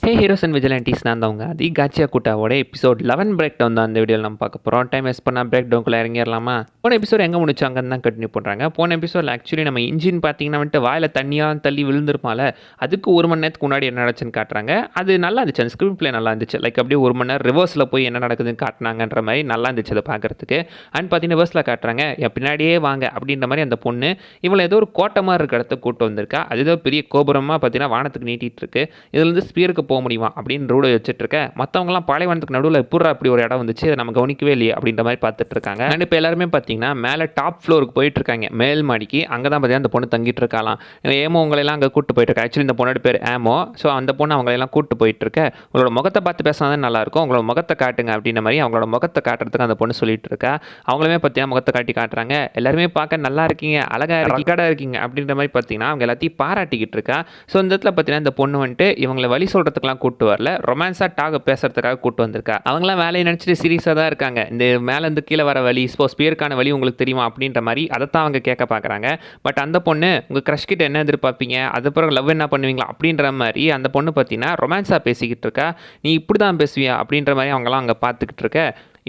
Hey heroes and விஜிலண்டிஸ் நான் தான் தி காச்சியா கூட்டாவோட episode 11 break down தான் அந்த வீடியோவில் நம்ம பார்க்க போகிறோம். டைம் வேஸ்ட் பண்ணால் பிரேக் டவுனுக்குள்ளே இறங்கிடலாமா? போன எபிசோட் எங்கே முடிச்சாங்கன்னு தான் கண்டினியூ பண்ணுறாங்க. போன எபிசோடில் ஆக்சுவலி நம்ம இன்ஜின் பார்த்தீங்கன்னா வந்துட்டு வாயில் தண்ணியாக தள்ளி விழுந்திருப்பால, அதுக்கு ஒரு மணி நேரத்துக்கு முன்னாடி என்ன நடந்துச்சுன்னு காட்டுறாங்க. அது நல்லா இருந்துச்சு, அந்த ஸ்கிரிப்ட் பிளே நல்லா இருந்துச்சு. லைக் அப்படியே ஒரு மணி நேரம் ரிவர்ஸில் போய் என்ன நடக்குதுன்னு காட்டினாங்கன்ற மாதிரி நல்லா இருந்துச்சு அதை பார்க்குறதுக்கு. அண்ட் பார்த்தீங்கன்னா ரிவர்ஸில் காட்டுறாங்க, என் பின்னாடியே வாங்க அப்படின்ற மாதிரி அந்த பொண்ணு இவளை ஏதோ ஒரு கோட்டை மாதிரி இருக்கிற இடத்துக்கு கூட்டு வந்திருக்கா. அது ஏதோ பெரிய கோபுரமாக பார்த்தீங்கன்னா வானத்துக்கு நீட்டிகிட்டு இருக்கு. இதுலேருந்து ஸ்பியருக்கு போக முடியுமா அப்படின்னு ரூடை வச்சுட்டு இருக்க. மற்றவங்களாம் பாலைவனத்துக்கு நடுவில் எப்பூரா அப்படி ஒரு இடம் வந்துச்சு, அதை நம்ம கவனிக்கவே இல்லையே அப்படின்ற மாதிரி பார்த்துட்டு இருக்காங்க. அண்ட் இப்போ எல்லாருமே பார்த்தீங்கன்னா மேலே டாப் ஃப்ளோருக்கு போயிட்டு இருக்காங்க, மேல் மாடிக்கு. அங்கே தான் பார்த்தீங்கன்னா அந்த பொண்ணு தங்கிட்டு இருக்கலாம். ஏமோ உங்களெல்லாம் அங்கே கூட்டு போயிட்டு இருக்கா. ஆக்சுவலி இந்த பொண்ணோட பேர் ஏமோ. ஸோ அந்த பொண்ணு அவங்களெல்லாம் கூட்டு போயிட்டு இருக்க. உங்களோட முகத்தை பார்த்து பேசினா தான் நல்லாயிருக்கும், உங்களோட முகத்தை காட்டுங்க அப்படின்ற மாதிரி அவங்களோட முகத்தை காட்டுறதுக்கு அந்த பொண்ணு சொல்லிட்டு இருக்கா. அவங்களுமே பார்த்தீங்கன்னா முகத்தை காட்டி காட்டுறாங்க. எல்லாருமே பார்க்க நல்லா இருக்கீங்க, அழகாக இருக்கீங்க இருக்கீங்க அப்படின்ற மாதிரி பார்த்தீங்கன்னா அவங்க எல்லாத்தையும் பாராட்டிக்கிட்டு இருக்கா. ஸோ இந்த இடத்துல பார்த்தீங்கன்னா இந்த பொண்ணு வந்துட்டு இவங்களை வழி சொல்கிறதுக்கெல்லாம் கூட்டு வரல, ரொமான்ஸாக டாக் பேசுறதுக்காக கூட்டு வந்திருக்கா. அவங்களாம் வேலையை நினச்சிட்டு சீரியஸாக தான் இருக்காங்க. இந்த மேலேருந்து கீழே வர வழி, ஸ்பியருக்கான வழி உங்களுக்கு தெரியுமா அப்படின்ற மாதிரி அதைத்தான் அவங்க கேட்க பார்க்குறாங்க. பட் அந்த பொண்ணு உங்கள் க்ரஷ் கிட்ட என்ன எதிர்பார்ப்பீங்க, அது பிறகு லவ் என்ன பண்ணுவீங்களா அப்படின்ற மாதிரி அந்த பொண்ணு பார்த்தீங்கன்னா ரொமான்ஸாக பேசிக்கிட்டு இருக்கா. நீ இப்படி தான் பேசுவியா அப்படின்ற மாதிரி அவங்களாம் அங்கே பார்த்துக்கிட்டு இருக்க.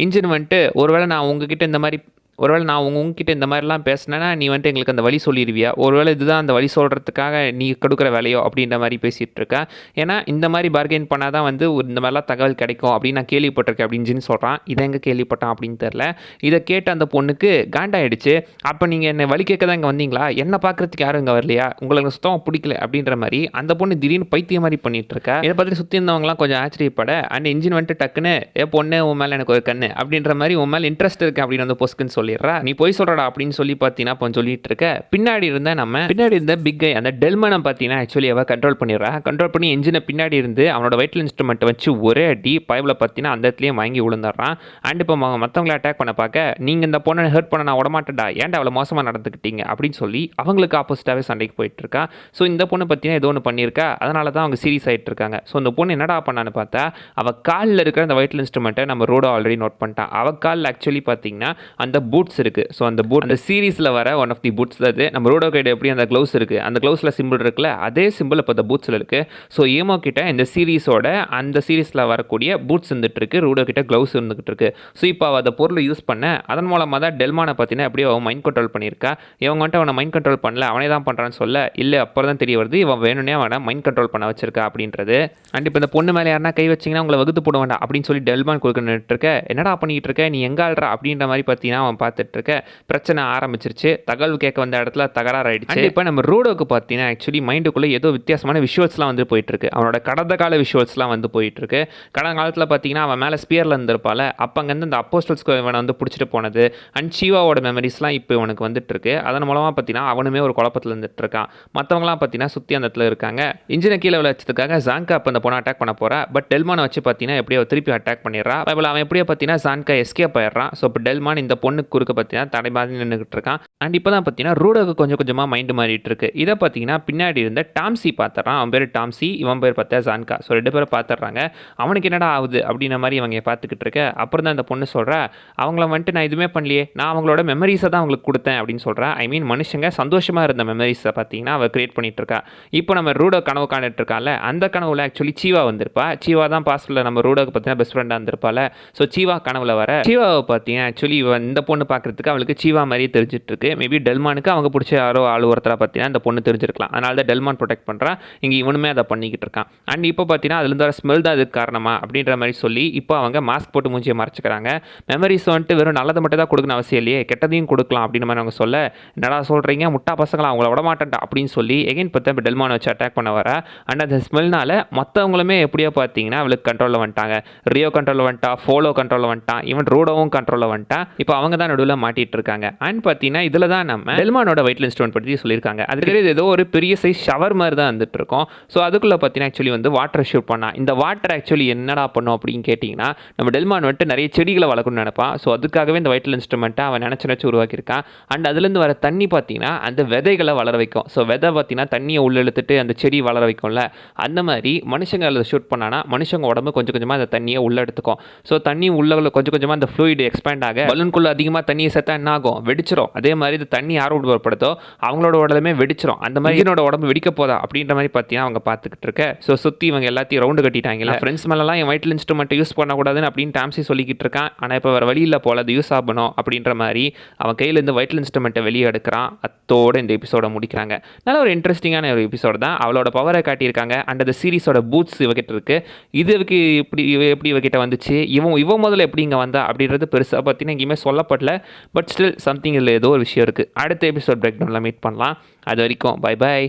இன்ஜின் வந்துட்டு ஒருவேளை நான் உங்ககிட்ட இந்த மாதிரி உங்ககிட்ட இந்த மாதிரிலாம் பேசினேன்னா நீ வந்துட்டு எங்களுக்கு அந்த வழி சொல்லிடுவியா, ஒருவேளை இதுதான் அந்த வழி சொல்கிறதுக்காக நீ கொடுக்குற வேலையோ அப்படின்ற மாதிரி பேசிகிட்டு இருக்கா. ஏன்னா இந்த மாதிரி பார்கெயின் பண்ணால் தான் வந்து இந்த மாதிரிலாம் தகவல் கிடைக்கும் அப்படின்னு நான் கேள்விப்பட்டிருக்கேன் அப்படின்னு சொல்கிறான். இதை எங்கே கேள்விப்பட்டான் அப்படின்னு தெரில. இதை கேட்டு அந்த பொண்ணுக்கு காண்டாயிடுச்சு. அப்போ நீங்கள் என்னை வழி கேட்க தான் இங்கே வந்தீங்களா, என்னை பார்க்குறதுக்கு யாரும் இங்கே வரலையா, உங்களுக்கு சுத்தமாக பிடிக்கல அப்படின்ற மாதிரி அந்த பொண்ணு திடீர்னு பைத்தியம் மாதிரி பண்ணிட்டு இருக்கா. இதை பற்றி சுற்றி இருந்தவங்களாம் கொஞ்சம் ஆச்சரியப்பட அண்ட் இன்ஜின் வந்துட்டு டக்குன்னு பொண்ணு உன் மேலே எனக்கு ஒரு கண்ணு அப்படின்ற மாதிரி உன் மேலே இன்ட்ரெஸ்ட் இருக்கு அப்படின்னு வந்து பொஸ்க்குன்னு சொல்லிடுறா. நீ போய் சொல்றடா அப்படின்னு சொல்லி பார்த்தீங்கன்னா இப்போ சொல்லிட்டு இருக்க. பின்னாடி இருந்த பிக் கை அந்த டெல்மனை பார்த்தீங்கன்னா ஆக்சுவலி அவள் கண்ட்ரோல் பண்ணிடுறா. கண்ட்ரோல் பண்ணி இன்ஜினை பின்னாடி இருந்து அவனோட வைட்டல் இன்ஸ்ட்ருமெண்ட்டை வச்சு ஒரே அடி பைப்பில் பார்த்தீங்கன்னா அந்த இடத்துலையும் வாங்கி விழுந்துடுறான். அண்ட் இப்போ மற்றவங்களை அட்டாக் பண்ண பார்க்க நீங்கள் இந்த பொண்ணை ஹர்ட் பண்ண நான் விடமாட்டேன்டா, ஏன்டா அவளை மோசமாக நடந்துக்கிட்டீங்க அப்படின்னு சொல்லி அவங்களுக்கு ஆப்போசிட்டாகவே சண்டைக்கு போயிட்டு இருக்கா. ஸோ இந்த பொண்ணு பார்த்தீங்கன்னா ஏதோ ஒன்று பண்ணியிருக்கா, அதனால தான் அவங்க சீரியஸ் ஆகிட்டு இருக்காங்க. ஸோ இந்த பொண்ணு என்னடா பண்ணான்னு பார்த்தா அவள் காலில் இருக்கிற அந்த வைட்டல் இன்ஸ்ட்ருமெண்ட்டை நம்ம ரோட ஆல்ரெடி நோட் பண்ணிட்டான். அவள் காலில் ஆக்சுவலி பார்த்தீங்கன்னா அந்த பூட்ஸ் இருக்குது. ஸோ அந்த பூட் அந்த சீரீஸில் வர ஒன் ஆஃப் தி பூட்ஸ் அது நம்ம ரோடோ கைடு எப்படி அந்த க்ளவுஸ் இருக்குது, அந்த க்ளவுஸில் சிம்பிள் இருக்குல்ல, அதே சிம்பிள் இப்போ அந்த பூட்ஸில் இருக்குது. ஸோ ஏமோ கிட்ட இந்த சீரீஸோட அந்த சீரீஸில் வரக்கூடிய பூட்ஸ் இருந்துட்டு இருக்கு, ரோடோ கிட்ட க்ளவுஸ் இருந்துகிட்டு இருக்கு. ஸோ இப்போ அவள் அந்த பொருளை யூஸ் பண்ண அதன் மூலமாக தான் டெல்மானை பார்த்தீங்கன்னா எப்படியோ அவன் மைண்ட் கண்ட்ரோல் பண்ணியிருக்கா. இவங்க வந்துட்டு அவனை மைண்ட் கண்ட்ரோல் பண்ணல, அவனே தான் பண்ணுறான்னு சொல்ல இல்லை அப்புறம் தான் தெரிய வருது இவன் வேணும்னே அவனை மைண்ட் கண்ட்ரோல் பண்ண வச்சிருக்கா அப்படின்றது. அண்ட் இப்போ இந்த பொண்ணு மேலே யாருன்னா கை வச்சிங்கன்னா உங்களை வகுத்து போட வேண்டாம் அப்படின்னு சொல்லி டெல்மான் கொடுக்க இருக்க. என்னடா பண்ணிட்டு இருக்க, நீ எங்க ஆள்றா அப்படின்ற மாதிரி பார்த்தீங்கன்னா அவன் பார்த்துட்டு இருக்க. பிரச்சனை ஆரம்பிச்சிருச்சு, தகவல் கேட்க வந்த இடத்துல தகராறு ஆயிடுச்சு. இப்போ நம்ம ரூடோக்கு பார்த்தீங்கன்னா ஆக்சுவலி மைண்டுக்குள்ளே ஏதோ வித்தியாசமான விஷுவல்ஸ்லாம் வந்து போயிட்டு இருக்கு. அவனோட கடந்த கால விஷுவல்ஸ்லாம் வந்து போயிட்டு இருக்கு. கடந்த காலத்தில் பார்த்தீங்கன்னா அவன் மேலே ஸ்பியரில் இருந்திருப்பால, அப்போ அங்கேருந்து அந்த அப்போஸ்டல்ஸ்க்கு இவனை வந்து பிடிச்சிட்டு போனது அண்ட் சிவாவோட மெமரிஸ்லாம் இப்போ இவனுக்கு வந்துட்டு இருக்கு. அதன் மூலமாக பார்த்தீங்கன்னா அவனுமே ஒரு குழப்பத்தில் இருந்துட்டு இருக்கான். மற்றவங்களாம் பார்த்தீங்கன்னா சுற்றி அந்த இடத்துல இருக்காங்க. இன்ஜினை கீழே விளைச்சதுக்காக ஜான்கா இப்போ அந்த பொண்ணை அட்டாக் பண்ண போறா. பட் டெல்மானை வச்சு பார்த்தீங்கன்னா எப்படியோ திருப்பி அட்டாக் பண்ணிடுறா. அவன் எப்படியோ பார்த்தீங்கன்னா ஜான்கா எஸ்கேப் ஆயிடுறான். ஸோ இப்போ டெல்மான் இந்த பொண்ணுக்கு குறுக்க பார்த்தீங்கன்னா தடை மாதிரி நின்றுட்டு இருக்கான். அண்ட் இப்போ தான் பார்த்தீங்கன்னா ரூடோக்கு கொஞ்சம் கொஞ்சமாக மைண்டு மாறிட்டு இருக்கு. இதை பார்த்தீங்கன்னா பின்னாடி இருந்த டாம்சி பார்த்துறான். அவன் பேர் டாம்சி, இவன் பேர் பார்த்தா ஜான்கா. ஸோ ரெண்டு பேரும் பார்த்துடுறாங்க. அவனுக்கு என்னடா ஆகுது அப்படின்ற மாதிரி இவங்க பார்த்துக்கிட்டு இருக்க. அப்புறம் தான் அந்த பொண்ணு சொல்கிறா, அவங்கள வந்துட்டு நான் எதுவுமே பண்ணலையே, நான் அவங்களோட மெமரிஸை தான் அவங்களுக்கு கொடுத்தேன் அப்படின்னு சொல்கிறா. ஐ மீன் மனுஷங்க சந்தோஷமாக இருந்த மெமரிஸை பார்த்தீங்கன்னா அவள் கிரியேட் பண்ணிட்டு இருக்கா. இப்போ நம்ம ரூடோ கனவு காணிட்டு இருக்கால, அந்த கனவுல ஆக்சுவலி சீவா வந்திருப்பா. சீவா தான் பாஸ்டில் நம்ம ரூடோக்கு பார்த்தீங்கன்னா பெஸ்ட் ஃப்ரெண்டாக இருந்திருப்பால. ஸோ சீவா கனவுல வர சீவாவை பார்த்தீங்கன்னா ஆக்சுவலி இந்த பொண்ணு பார்க்குறதுக்கு அவளுக்கு சீவா மாதிரியே தெரிஞ்சிட்டு இருக்கு. மேபி டெல்மானுக்கு அவங்க பிடிச்ச யாரோ ஆள் ஒருத்தராக பார்த்தீங்கன்னா அந்த பொண்ணு தெரிஞ்சிருக்கலாம். அதனால தான் டெல்மான் ப்ரொடெக்ட் பண்ணுறான். இங்கே இவனுமே அதை பண்ணிக்கிட்டு இருக்கான். அண்ட் இப்போ பார்த்தீங்கன்னா அதுலேருந்து வர ஸ்மெல் தான் அதுக்கு காரணமா அப்படின்ற மாதிரி சொல்லி இப்போ அவங்க மாஸ்க் போட்டு மூஞ்சியை மறைச்சிக்கிறாங்க. மெமரிஸ் வந்துட்டு வெறும் நல்லதை மட்டும் தான் கொடுக்கணும் அவசியம் இல்லையே, கெட்டதையும் கொடுக்கலாம் அப்படின்ற மாதிரி அவங்க சொல்ல, என்னடா சொல்கிறீங்க முட்டா பசங்களா, அவங்கள விட மாட்டேன்டா அப்படின்னு சொல்லி எகைன் பார்த்தா இப்போ டெல்மானை வச்சு அட்டாக் பண்ண வர. அண்ட் அந்த ஸ்மெல்னால மற்றவங்களுமே எப்படியோ பார்த்தீங்கன்னா அவளுக்கு கண்ட்ரோலில் வந்துட்டாங்க. ரியோ கண்ட்ரோலில் வந்துட்டா, ஃபோலோ கண்ட்ரோலில் வந்துட்டான், ஈவன் ரூடோவும் கண்ட்ரோலில் வந்துட்டான். இப்போ அவங்க தான் நடுவில் மாட்டிட்டு இருக்காங்க. அண்ட் பார்த்தீங்கன்னா இதில் தான் நம்ம டெல்மானோட வைட்டல் இன்ஸ்ட்ருமெண்ட் பற்றி சொல்லியிருக்காங்க. அதுக்கு ஏதோ ஒரு பெரிய சைஸ் ஷவர் மாதிரி தான் வந்துட்டு இருக்கோம். ஸோ அதுக்குள்ளே பார்த்தீங்கன்னா ஆக்சுவலி வந்து வாட்டர் ஷூட் பண்ணால் இந்த வாட்டர் ஆக்சுவலி என்னடா பண்ணும் அப்படின்னு கேட்டிங்கன்னா நம்ம டெல்மான் வந்துட்டு நிறைய செடிகளை வளர்க்கணும்னு நினைப்பான். ஸோ அதுக்காகவே இந்த வைட்டல் இன்ஸ்ட்ருமெண்ட்டை அவன் நினச்சி உருவாக்கியிருக்கான். அண்ட் அதுலேருந்து வர தண்ணி பார்த்தீங்கன்னா அந்த விதைகளை வளர வைக்கும். ஸோ விதை பார்த்தீங்கன்னா தண்ணியை உள்ள இழுத்துட்டு அந்த செடி வளர வைக்கும்ல, அந்த மாதிரி மனுஷங்க அதில் ஷூட் பண்ணானா மனுஷங்க உடம்பு கொஞ்சம் கொஞ்சமாக அந்த தண்ணியை உள்ள எடுத்துக்கும். ஸோ தண்ணி உள்ள கொஞ்சம் கொஞ்சமாக அந்த ஃப்ளூயிட் எக்ஸ்பேண்ட் ஆக பலூனுக்குள்ளே அதிகமாக அதிகமாக தண்ணியை சேர்த்தா என்ன ஆகும், வெடிச்சிரும். அதே மாதிரி இது தண்ணி யார் உட்படுத்தோ அவங்களோட உடலுமே வெடிச்சிரும். அந்த மாதிரி என்னோட உடம்பு வெடிக்க போதா அப்படின்ற மாதிரி பார்த்தீங்கன்னா அவங்க பார்த்துக்கிட்டு இருக்க. ஸோ சுற்றி இவங்க எல்லாத்தையும் ரவுண்டு கட்டிட்டாங்களா. ஃப்ரெண்ட்ஸ் மேலாம் என் வைட்டல் இன்ஸ்ட்ருமெண்ட் யூஸ் பண்ணக்கூடாதுன்னு அப்படின்னு டாம்சி சொல்லிக்கிட்டு இருக்கான். ஆனால் இப்போ வேறு வழியில் போல அது யூஸ் ஆகணும் அப்படின்ற மாதிரி அவன் கையிலேருந்து வைட்டல் இன்ஸ்ட்ருமெண்ட்டை வெளியே எடுக்கிறான். அத்தோடு இந்த எபிசோட முடிக்கிறாங்க. நல்ல ஒரு இன்ட்ரெஸ்டிங்கான ஒரு எபிசோட் தான். அவளோட பவரை காட்டியிருக்காங்க. அண்ட் அந்த சீரிஸோட பூட்ஸ் இவகிட்ட இருக்கு. இதுக்கு எப்படி இவகிட்ட வந்துச்சு, இவன் முதல்ல எப்படி இங்கே வந்தா அப்படின்றது பெருசாக பார்த்தீங்கன்னா எங்கேயுமே சொல்லப்படல. பட் ஸ்டில் சம்திங் இல்லை, ஏதோ ஒரு விஷயம் இருக்குது. அடுத்த எபிசோட் பிரேக் டவுனில் மீட் பண்ணலாம். அது வரைக்கும் பை பை.